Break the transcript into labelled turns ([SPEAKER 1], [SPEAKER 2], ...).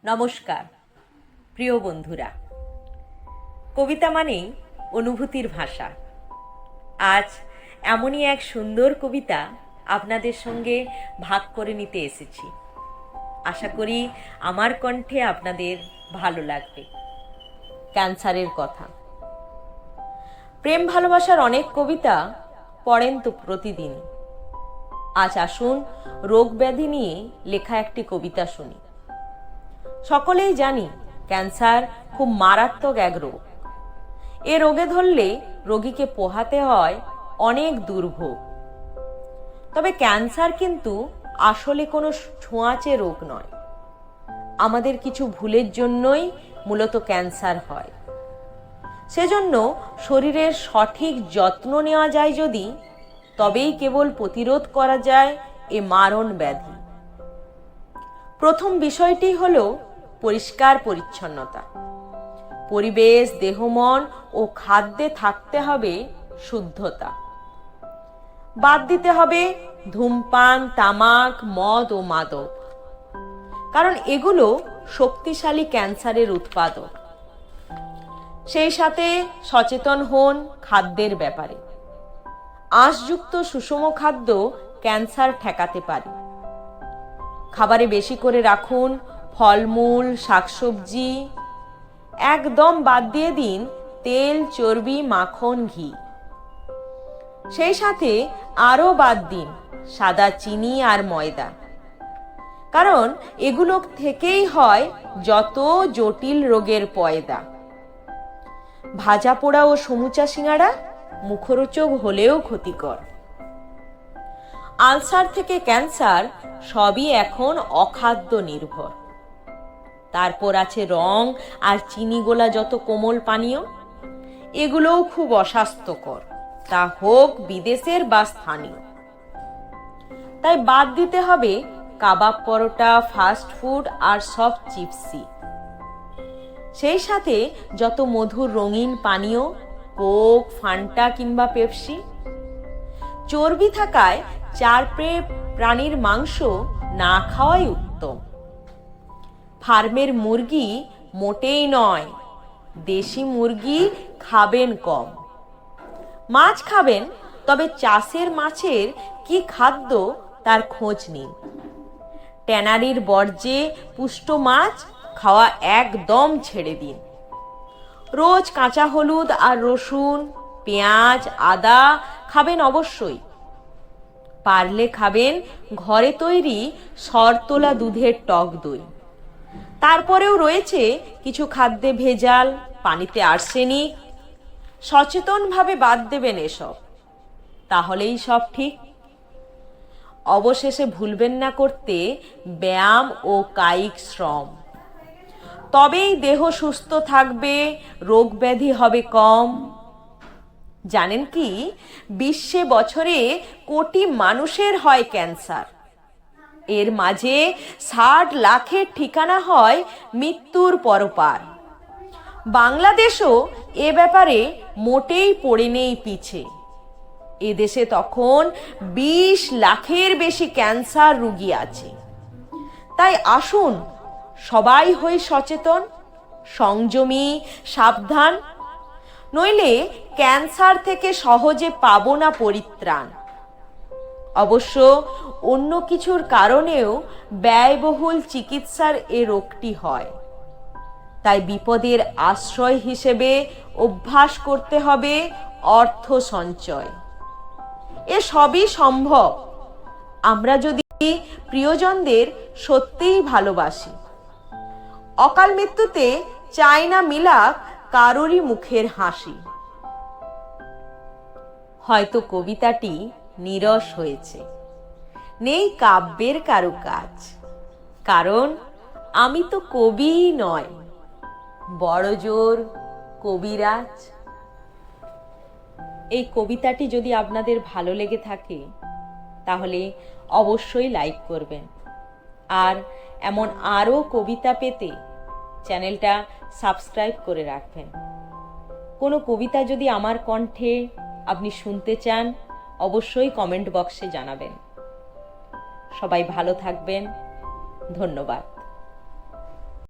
[SPEAKER 1] নমস্কার প্রিয় বন্ধুরা, কবিতা মানেই অনুভূতির ভাষা। আজ এমনই এক সুন্দর কবিতা আপনাদের সঙ্গে ভাগ করে নিতে এসেছি। আশা করি আমার কণ্ঠে আপনাদের ভালো লাগবে। ক্যান্সারের কথা। প্রেম ভালোবাসার অনেক কবিতা পড়েন তো প্রতিদিন। আজ আসুন রোগ ব্যাধি নিয়ে লেখা একটি কবিতা শুনি। সকলেই জানি ক্যান্সার খুব মারাত্মক এক রোগ। এ রোগে ধরলে রোগীকে পোহাতে হয় অনেক দুর্ভোগ। তবে ক্যান্সার কিন্তু আসলে কোনো ছোঁয়াচে রোগ নয়। আমাদের কিছু ভুলের জন্যই মূলত ক্যান্সার হয়। সেজন্য শরীরের সঠিক যত্ন নেওয়া যায় যদি, তবেই কেবল প্রতিরোধ করা যায় এ মারণ ব্যাধি। প্রথম বিষয়টি হলো পরিষ্কার পরিচ্ছন্নতা। পরিবেশ, দেহ, মন ও খাদ্যে থাকতে হবে শুদ্ধতা। বাদ দিতে হবে ধূমপান, তামাক, মদ ও মাদক, কারণ এগুলো শক্তিশালী ক্যান্সারের উৎপাদক। সেই সাথে সচেতন হন খাদ্যের ব্যাপারে। আঁশযুক্ত সুষম খাদ্য ক্যান্সার ঠেকাতে পারে। খাবারে বেশি করে রাখুন ফলমূল, শাকসবজি। একদম বাদ দিয়ে দিন তেল, চর্বি, মাখন, ঘি। সেই সাথে আরও বাদ দিন সাদা চিনি আর ময়দা, কারণ এগুলো থেকেই হয় যত জটিল রোগের পয়দা। ভাজা পোড়া ও সমুচা সিঙাড়া মুখরোচক হলেও ক্ষতিকর। আলসার থেকে ক্যান্সার সবই এখন অখাদ্য নির্ভর। তারপর আছে রং আর চিনি গোলা যত কোমল পানীয়, এগুলোও খুব অস্বাস্থ্যকর, তা হোক বিদেশের বা স্থানীয়। তাই বাদ দিতে হবে কাবাব, পরোটা, ফাস্ট ফুড আর সব চিপসি। সেই সাথে যত মধুর রঙিন পানীয়, কোক, ফান্টা কিংবা পেপসি। চর্বি থাকায় চারপেয়ে প্রাণীর মাংস না খাওয়াই উত্তম। ফার্মের মুরগি মোটেই নয়, দেশি মুরগি খাবেন কম। মাছ খাবেন, তবে চাষের মাছের কি খাদ্য তার খোঁজ নিন। ট্যানারির বর্জ্যে পুষ্ট মাছ খাওয়া একদম ছেড়ে দিন। রোজ কাঁচা হলুদ আর রসুন, পেঁয়াজ, আদা খাবেন অবশ্যই। পারলে খাবেন ঘরে তৈরি সরতোলা দুধের টক দই। তারপরেও রয়েছে কিছু খাদ্যে ভেজাল, পানিতে আর্সেনিক। সচেতনভাবে বাদ দেবেন এসব, তাহলেই সব ঠিক। অবশেষে ভুলবেন না করতে ব্যায়াম ও কায়িক শ্রম। তবেই দেহ সুস্থ থাকবে, রোগ ব্যাধি হবে কম। জানেন কি, বিশ্বে বছরে কোটি মানুষের হয় ক্যান্সার। এর মাঝে 60 লাখের ঠিকানা হয় মৃত্যুর পরপার। বাংলাদেশও এ ব্যাপারে মোটেই পড়ে নেই পিছে। এদেশে তখন 20 লাখের বেশি ক্যান্সার রোগী আছে। তাই আসুন সবাই হই সচেতন, সংযমী, সাবধান। নইলে ক্যান্সার থেকে সহজে পাবো না পরিত্রাণ। অবশ্য অন্য কিছুর কারণেও ব্যয়বহুল চিকিৎসার এ রোগটি হয়। তাই বিপদের আশ্রয় হিসেবে অভ্যাস করতে হবে অর্থ সঞ্চয়। এ সবই সম্ভব আমরা যদি প্রিয়জনদের সত্যিই ভালোবাসি। অকাল মৃত্যুতে চাই না মিলাক কারোরই মুখের হাসি। হয়তো কবিতাটি নীরস হয়েছে, নেই কাব্যের কারুকাজ, কারণ আমি তো কবি নয়, বড়জোর কবিরাজ। এই কবিতাটি যদি আপনাদের ভালো লেগে থাকে তাহলে অবশ্যই লাইক করবেন। আর এমন আরও কবিতা পেতে চ্যানেলটা সাবস্ক্রাইব করে রাখবেন। কোনো কবিতা যদি আমার কণ্ঠে আপনি শুনতে চান, অবশ্যই কমেন্ট বক্সে জানাবেন। সবাই ভালো থাকবেন। ধন্যবাদ।